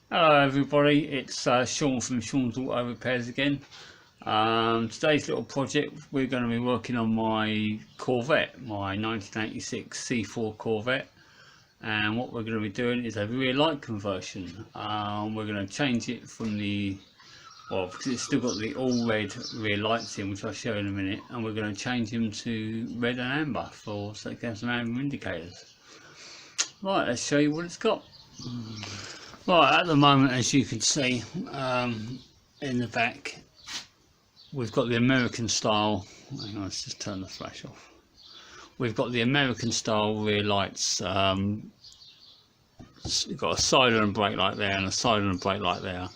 Hello everybody, it's Sean from Sean's Auto Repairs again. Today's little project, we're going to be working on my Corvette, my 1986 C4 Corvette, and what we're going to be doing is a rear light conversion. We're going to change it from because it's still got the all red rear lights in, which I'll show in a minute, and we're going to change them to red and amber so it gets some amber indicators. Right, let's show you what it's got. Right, at the moment, as you can see in the back, we've got the American style. Hang on, let's just turn the flash off. We've got the American style rear lights. You've got a side and a brake light there and a side and a brake light there.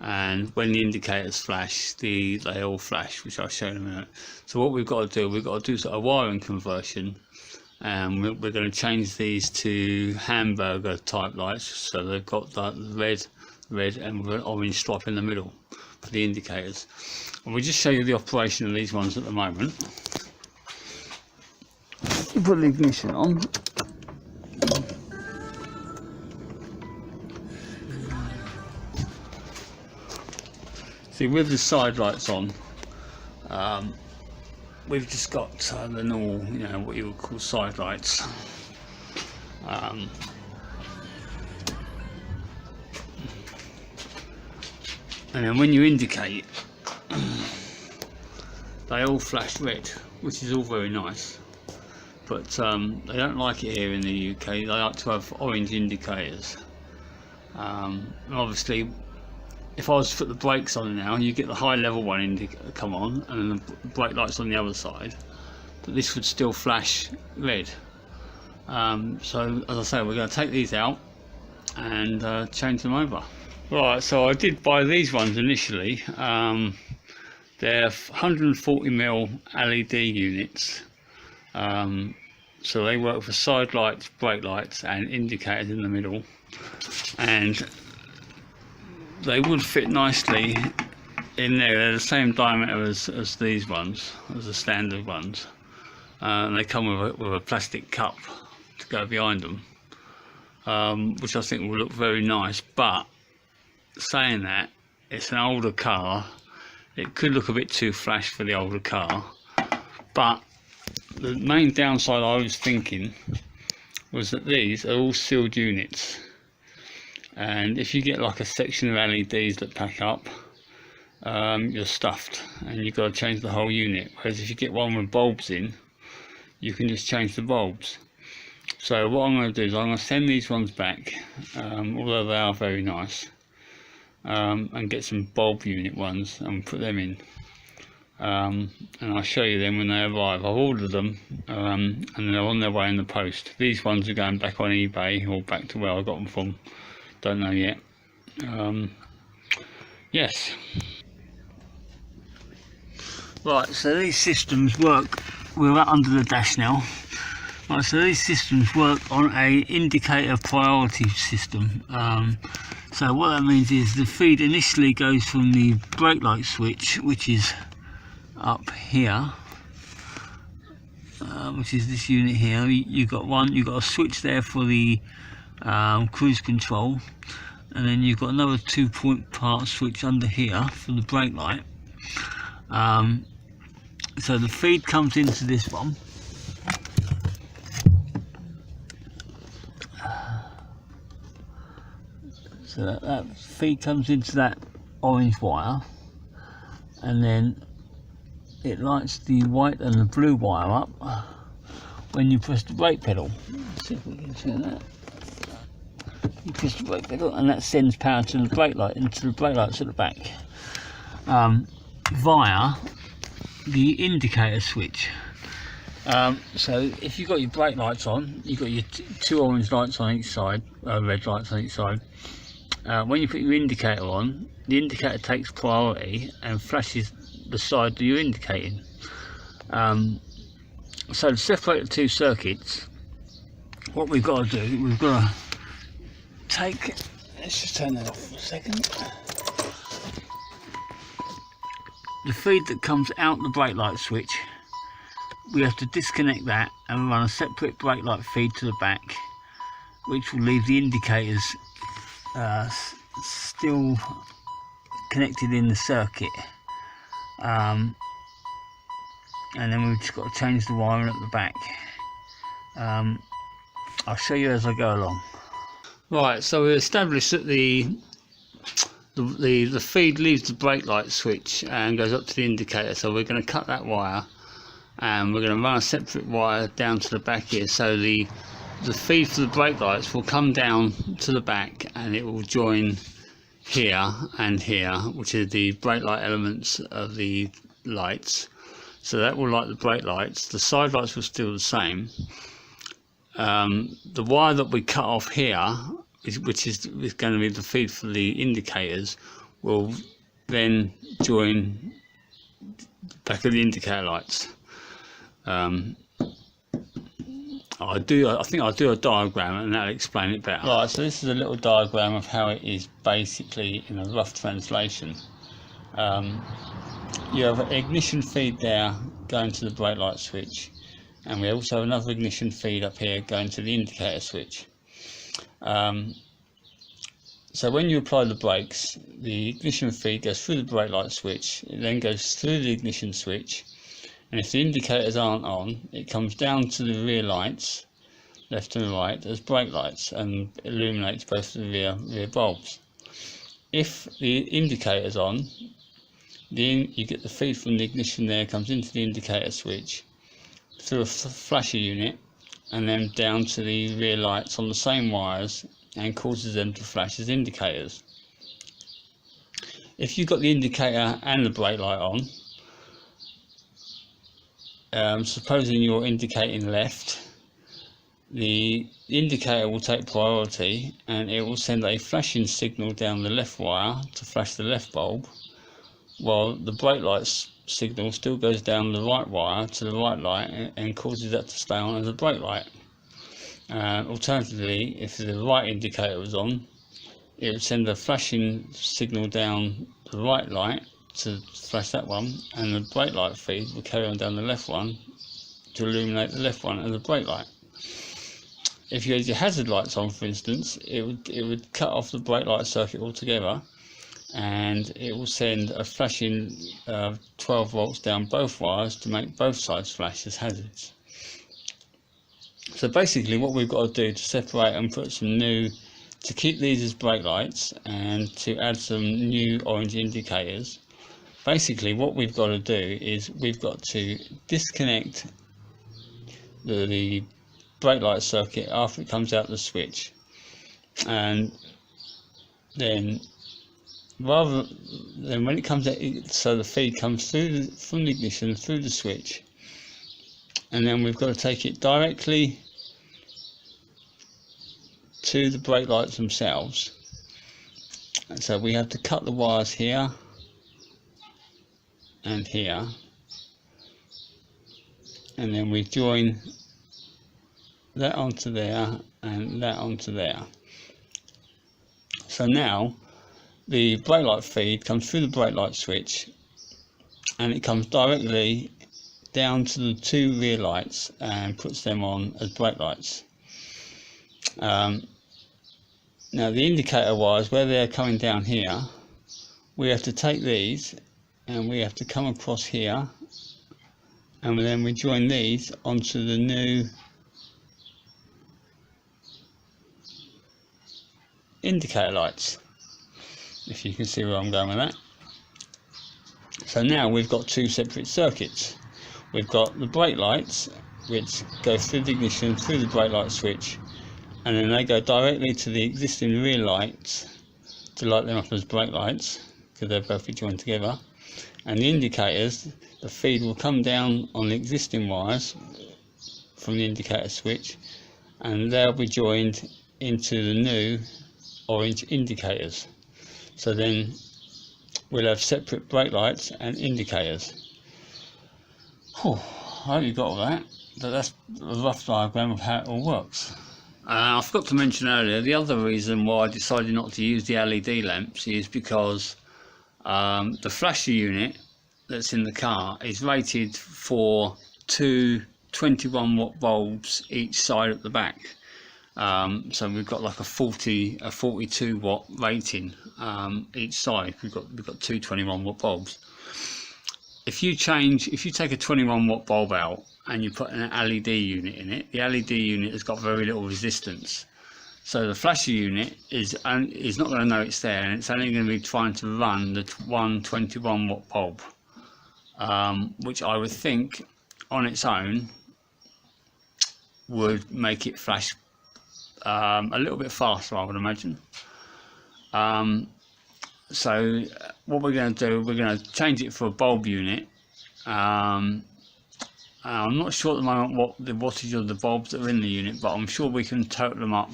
And when the indicators flash, they all flash, which I'll show in a minute. So what we've got to do sort of wiring conversion. And we're going to change these to hamburger type lights, so they've got the red and an orange stripe in the middle for the indicators. And we'll just show you the operation of these ones at the moment. Put the ignition on. See, with the side lights on, we've just got the normal, what you would call side lights. And then when you indicate, they all flash red, which is all very nice. But they don't like it here in the UK. They like to have orange indicators. And obviously, if I was to put the brakes on now, you get the high level one come on, and then the brake lights on the other side, but this would still flash red. So as I say, we're going to take these out and change them over. Right, so I did buy these ones initially. They're 140mm LED units. So they work for side lights, brake lights and indicators in the middle, and they would fit nicely in there. They're the same diameter as these ones, as the standard ones, and they come with a plastic cup to go behind them, which I think will look very nice. But saying that, it's an older car, it could look a bit too flash for the older car. But the main downside I was thinking was that these are all sealed units, and if you get like a section of LEDs that pack up, you're stuffed and you've got to change the whole unit. Whereas if you get one with bulbs in, you can just change the bulbs. So what I'm going to do is I'm going to send these ones back, although they are very nice, and get some bulb unit ones and put them in. And I'll show you them when they arrive. I've ordered them, and they're on their way in the post. These ones are going back on eBay or back to where I got them from. Don't know yet. Yes. Right, so these systems work. We're under the dash now. Right, so these systems work on a indicator priority system. So what that means is the feed initially goes from the brake light switch, which is up here, which is this unit here. You've got a switch there for the cruise control, and then you've got another 2-point part switch under here for the brake light. So the feed comes into this one, so that feed comes into that orange wire, and then it lights the white and the blue wire up when you press the brake pedal. Let's see if we can see that. You press the brake pedal and that sends power to the brake light, into the brake lights at the back, via the indicator switch. So if you've got your brake lights on, you've got your two orange lights on each side, red lights on each side. When you put your indicator on, the indicator takes priority and flashes the side that you're indicating. So to separate the two circuits, what we've got to do, we've got to take, let's just turn that off for a second. The feed that comes out the brake light switch, we have to disconnect that and run a separate brake light feed to the back, which will leave the indicators still connected in the circuit, and then we've just got to change the wiring at the back. I'll show you as I go along. Right, so we established that the feed leaves the brake light switch and goes up to the indicator, so we're going to cut that wire and we're going to run a separate wire down to the back here, so the feed for the brake lights will come down to the back and it will join here and here, which are the brake light elements of the lights. So that will light the brake lights. The side lights will still the same. The wire that we cut off here, which is going to be the feed for the indicators, will then join the back of the indicator lights. I think I'll do a diagram and that'll explain it better. Right, so this is a little diagram of how it is basically in a rough translation. You have an ignition feed there going to the brake light switch, and we also have another ignition feed up here going to the indicator switch. So when you apply the brakes, the ignition feed goes through the brake light switch, it then goes through the ignition switch, and if the indicators aren't on, it comes down to the rear lights, left and right, as brake lights, and illuminates both the rear bulbs. If the indicator's on, you get the feed from the ignition there, comes into the indicator switch, through a flasher unit, and then down to the rear lights on the same wires, and causes them to flash as indicators. If you've got the indicator and the brake light on, supposing you're indicating left, the indicator will take priority and it will send a flashing signal down the left wire to flash the left bulb, while the brake lights signal still goes down the right wire to the right light and causes that to stay on as a brake light. Alternatively, if the right indicator was on, it would send a flashing signal down the right light to flash that one, and the brake light feed will carry on down the left one to illuminate the left one as a brake light. If you had your hazard lights on, for instance, it would cut off the brake light circuit altogether, and it will send a flashing 12 volts down both wires to make both sides flash as hazards. So basically what we've got to do to separate and put some new, to keep these as brake lights and to add some new orange indicators, basically what we've got to do is we've got to disconnect the brake light circuit after it comes out the switch, and then rather than when it comes out, so the feed comes through from the ignition through the switch, and then we've got to take it directly to the brake lights themselves. And so we have to cut the wires here and here, and then we join that onto there and that onto there. So now the brake light feed comes through the brake light switch and it comes directly down to the two rear lights and puts them on as brake lights. Now the indicator wires, where they're coming down here, we have to take these and we have to come across here, and then we join these onto the new indicator lights, if you can see where I'm going with that. So now we've got two separate circuits. We've got the brake lights, which go through the ignition, through the brake light switch, and then they go directly to the existing rear lights to light them up as brake lights, because they'll both be joined together. And the indicators, the feed will come down on the existing wires from the indicator switch, and they'll be joined into the new orange indicators. So then we'll have separate brake lights and indicators. I hope you got all that, but that's a rough diagram of how it all works. I forgot to mention earlier, the other reason why I decided not to use the LED lamps is because the flasher unit that's in the car is rated for two 21 watt bulbs each side at the back, So we've got like a 42 watt rating each side. We've got two 21 watt bulbs. If you take a 21 watt bulb out and you put an LED unit in it, the LED unit has got very little resistance. So the flasher unit is not going to know it's there, and it's only going to be trying to run the one 21 watt bulb, which I would think on its own would make it flash a little bit faster, I would imagine. So what we're going to do, we're going to change it for a bulb unit. I'm not sure at the moment what the wattage of the bulbs that are in the unit, but I'm sure we can total them up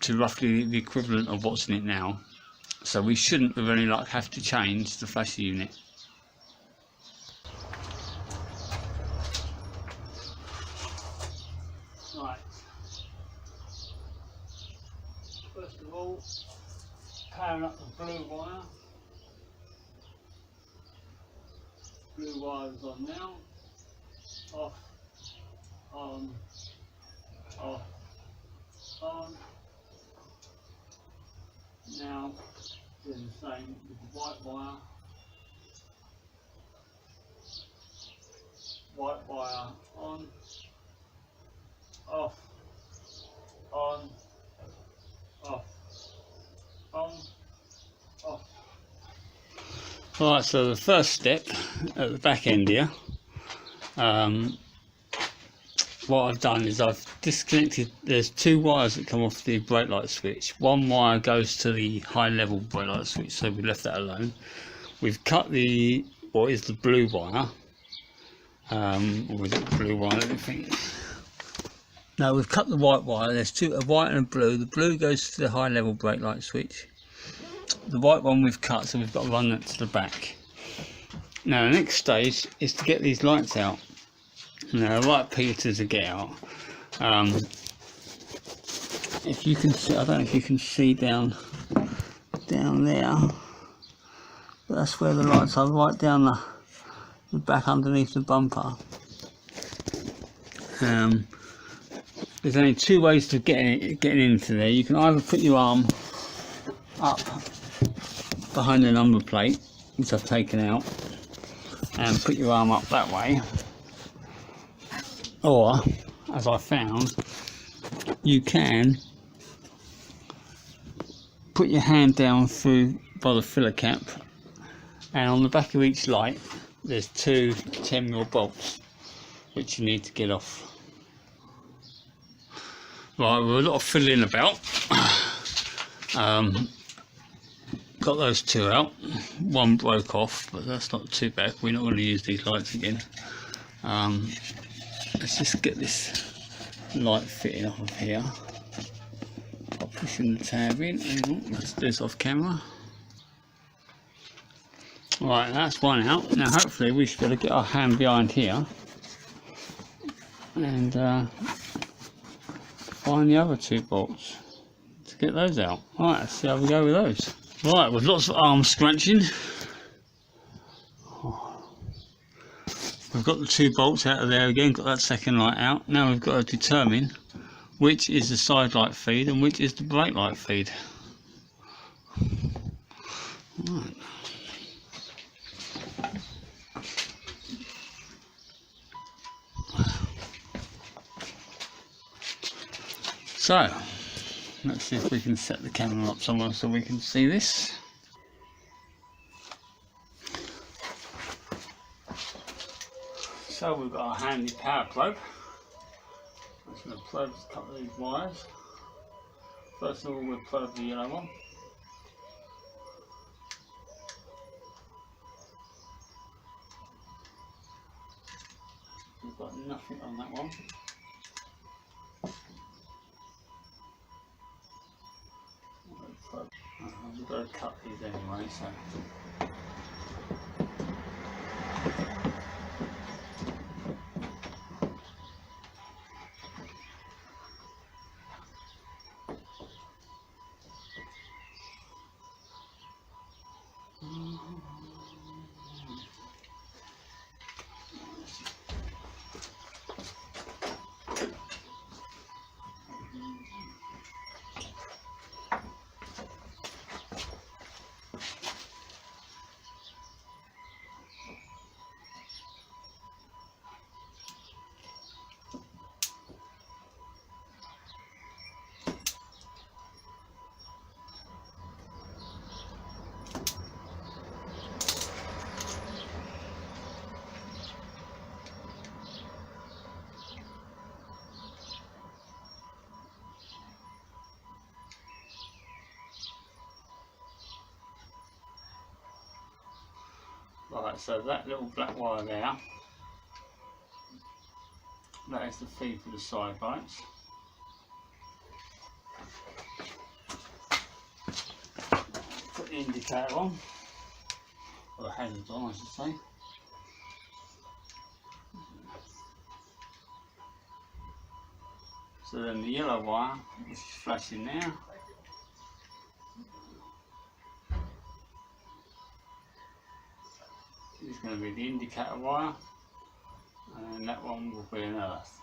to roughly the equivalent of what's in it now. So we shouldn't, with any luck, have to change the flasher unit. Right. First of all, powering up the blue wire. Blue wire is on now. Off, on, off, on. Now do the same with the white wire. White wire on, off, on, off, on, off. Right, so the first step at the back end here, what I've done is I've disconnected, there's two wires that come off the brake light switch. One wire goes to the high level brake light switch, so we left that alone. We've cut what is the blue wire, or is it blue wire, let me think. No, we've cut the white wire. There's a white and a blue. The blue goes to the high level brake light switch. The white one we've cut, so we've got to run that to the back. Now the next stage is to get these lights out. Now, right Peter to get out. If you can see, I don't know if you can see down there, but that's where the lights are, right down the back underneath the bumper. There's only two ways to getting into there. You can either put your arm up behind the number plate, which I've taken out, and put your arm up that way. Or, as I found, you can put your hand down through by the filler cap, and on the back of each light there's two 10mm bolts which you need to get off. Right, with a lot of fiddling about, got those two out. One broke off, but that's not too bad. We're not going to use these lights again. Let's just get this light fitting off of here by pushing the tab in. Hang on, let's do this off camera. Right, that's one out. Now hopefully we should be able to get our hand behind here and find the other two bolts to get those out. Right, let's see how we go with those. Right, with lots of arm scrunching, we've got the two bolts out of there again, got that second light out. Now we've got to determine which is the side light feed and which is the brake light feed. Right. So, let's see if we can set the camera up somewhere so we can see this. So we've got our handy power probe. I'm just going to probe a couple of these wires. First of all, we'll probe the yellow one. We've got nothing on that one. We've got to cut these anyway, so. so that little black wire there, that is the feed for the side lights. Put the indicator on, or the hazard on I should say. So then the yellow wire, which is flashing now, is going to be the indicator wire, and then that one will be an earth.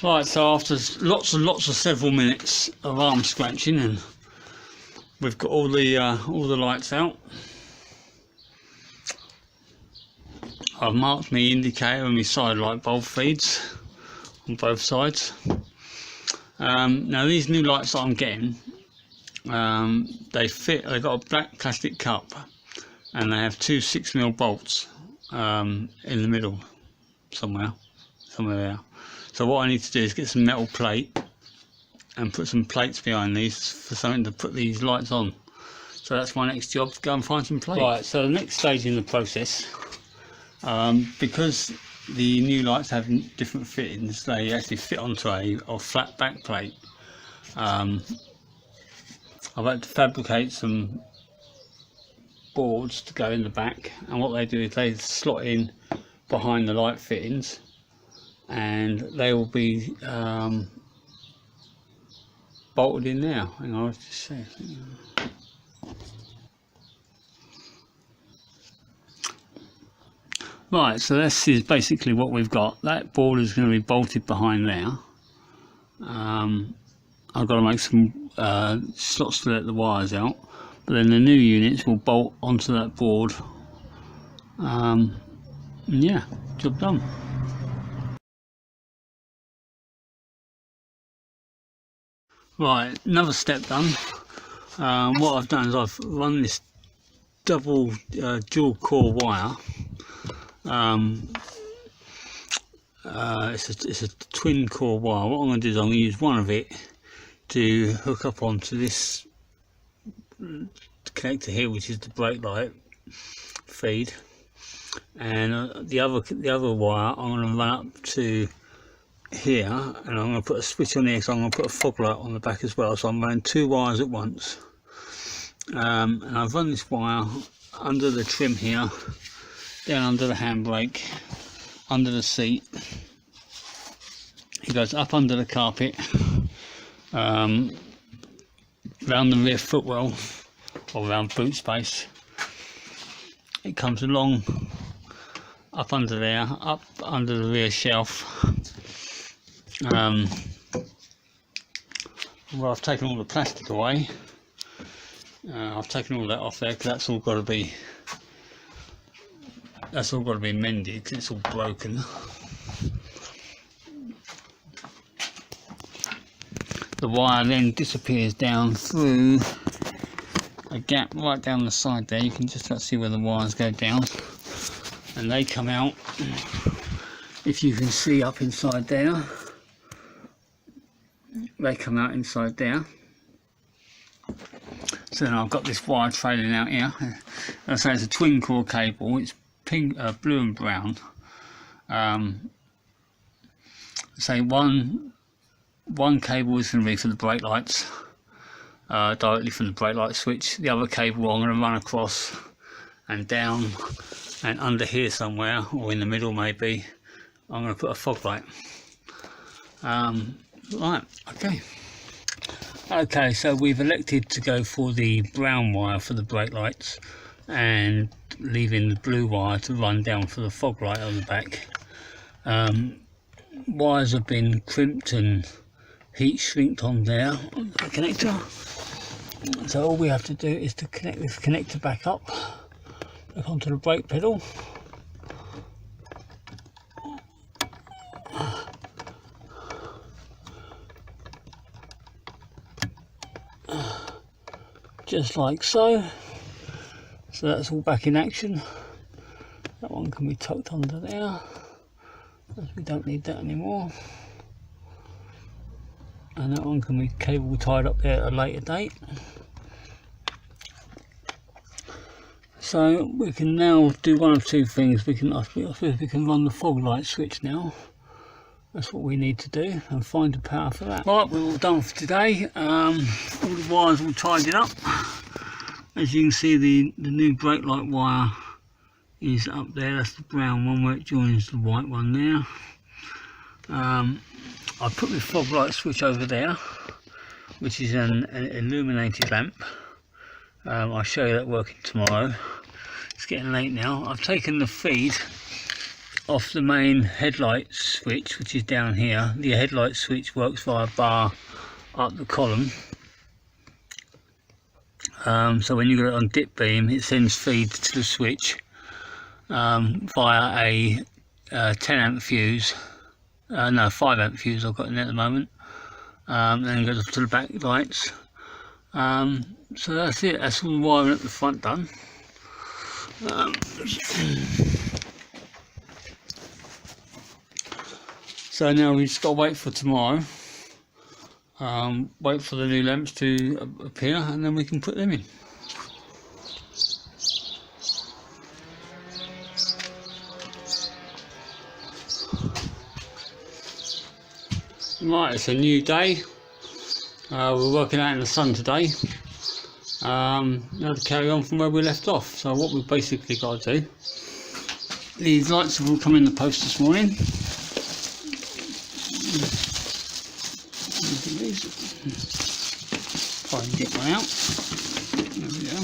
Right, so after lots and lots of several minutes of arm scratching, and we've got all the lights out. I've marked my indicator and my side light bulb feeds on both sides. Now these new lights that I'm getting, they've got a black plastic cup, and they have two 6mm bolts in the middle somewhere there. So what I need to do is get some metal plate and put some plates behind these for something to put these lights on. So that's my next job, to go and find some plates. Right, so the next stage in the process, because the new lights have different fittings, they actually fit onto a flat back plate. I've had to fabricate some boards to go in the back, and what they do is they slot in behind the light fittings, and they will be bolted in now. Hang on, let's just see. Right, so this is basically what we've got. That board is going to be bolted behind there. I've got to make some slots to let the wires out, but then the new units will bolt onto that board. And yeah, job done. Right, another step done. What I've done is I've run this double dual core wire. It's a twin core wire. What I'm going to do is I'm going to use one of it to hook up onto this connector here, which is the brake light feed, and the other wire I'm going to run up to here, and I'm going to put a switch on here, so I'm going to put a fog light on the back as well. So I'm running two wires at once, and I've run this wire under the trim here, down under the handbrake, under the seat. It goes up under the carpet, round the rear footwell, or round boot space. It comes along up under there, up under the rear shelf. Well, I've taken all the plastic away. I've taken all that off there because that's all got to be mended because it's all broken. The wire then disappears down through a gap right down the side there. You can just see where the wires go down, and they come out, if you can see up inside there, they come out inside there. So then I've got this wire trailing out here. So it's a twin core cable. It's pink, blue and brown. Say one cable is going to be for the brake lights, directly from the brake light switch. The other cable I'm going to run across and down and under here somewhere, or in the middle maybe, I'm going to put a fog light. Right, okay, so we've elected to go for the brown wire for the brake lights and leaving the blue wire to run down for the fog light on the back. Wires have been crimped and heat shrinked on there on the connector, so all we have to do is to connect this connector back onto the brake pedal. Just like so. So that's all back in action. That one can be tucked under there. We don't need that anymore. And that one can be cable tied up there at a later date. So we can now do one of two things. We can run the fog light switch now. That's what we need to do, and find the power for that. Right, we're all done for today. All the wires all tidied up. As you can see, the new brake light wire is up there. That's the brown one where it joins the white one there. I put the fog light switch over there, which is an illuminated lamp. I'll show you that working tomorrow. It's getting late now. I've taken the feed off the main headlight switch, which is down here. The headlight switch works via a bar up the column. So when you got it on dip beam, it sends feed to the switch via a 10 amp fuse. No, 5 amp fuse I've got in there at the moment. Then it goes up to the back lights. So that's it. That's all the wiring at the front done. So now we've just got to wait for tomorrow. Wait for the new lamps to appear, and then we can put them in. Right, it's a new day. We're working out in the sun today. Now to carry on from where we left off. So what we've basically got to do, these lights have all come in the post this morning. Try and get one out. There we go.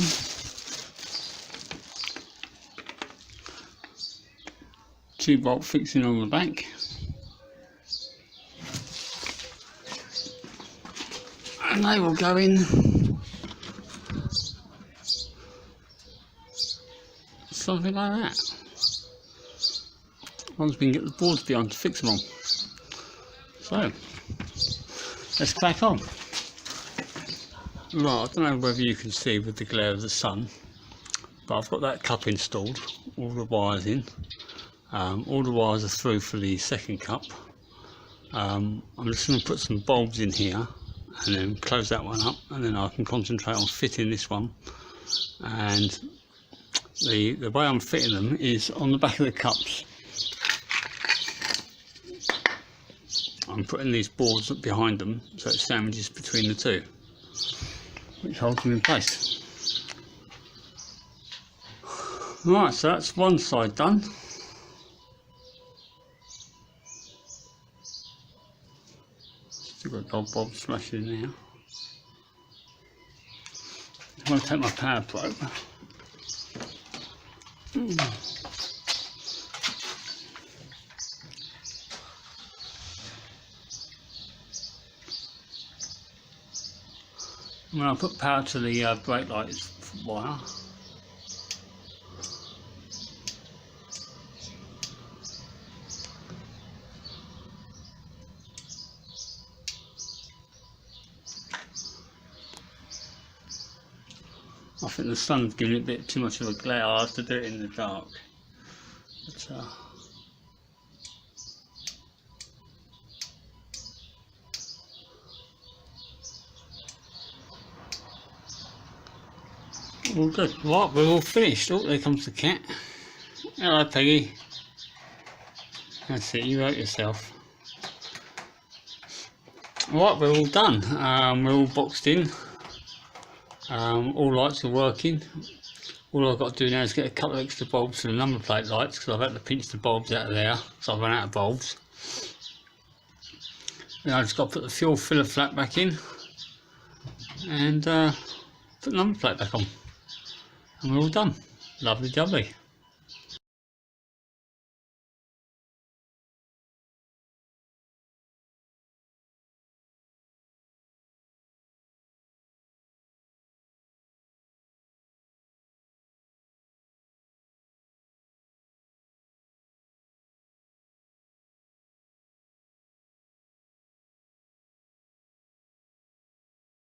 Two bolt fixing on the back. And they will go in something like that. Once we can get the boards behind to fix them on. So let's crack on. Right, I don't know whether you can see with the glare of the sun, but I've got that cup installed, all the wires in. All the wires are through for the second cup. I'm just going to put some bulbs in here and then close that one up, and then I can concentrate on fitting this one. And the way I'm fitting them is on the back of the cups. I'm putting these boards behind them so it sandwiches between the two, which holds them in place. Right, so that's one side done. Still got gold bulb flashing in there. I'm going to take my power probe. When I put power to the brake light wire, I think the sun's giving it a bit too much of a glare. I'll have to do it in the dark. But, all good. Right, we're all finished. Oh, there comes the cat. Hello, Peggy. That's it, you wrote yourself. Right, we're all done. We're all boxed in. All lights are working. All I've got to do now is get a couple of extra bulbs for the number plate lights, because I've had to pinch the bulbs out of there, so I've run out of bulbs. Now I've just got to put the fuel filler flap back in and put the number plate back on. And we're all done. Lovely jubbly.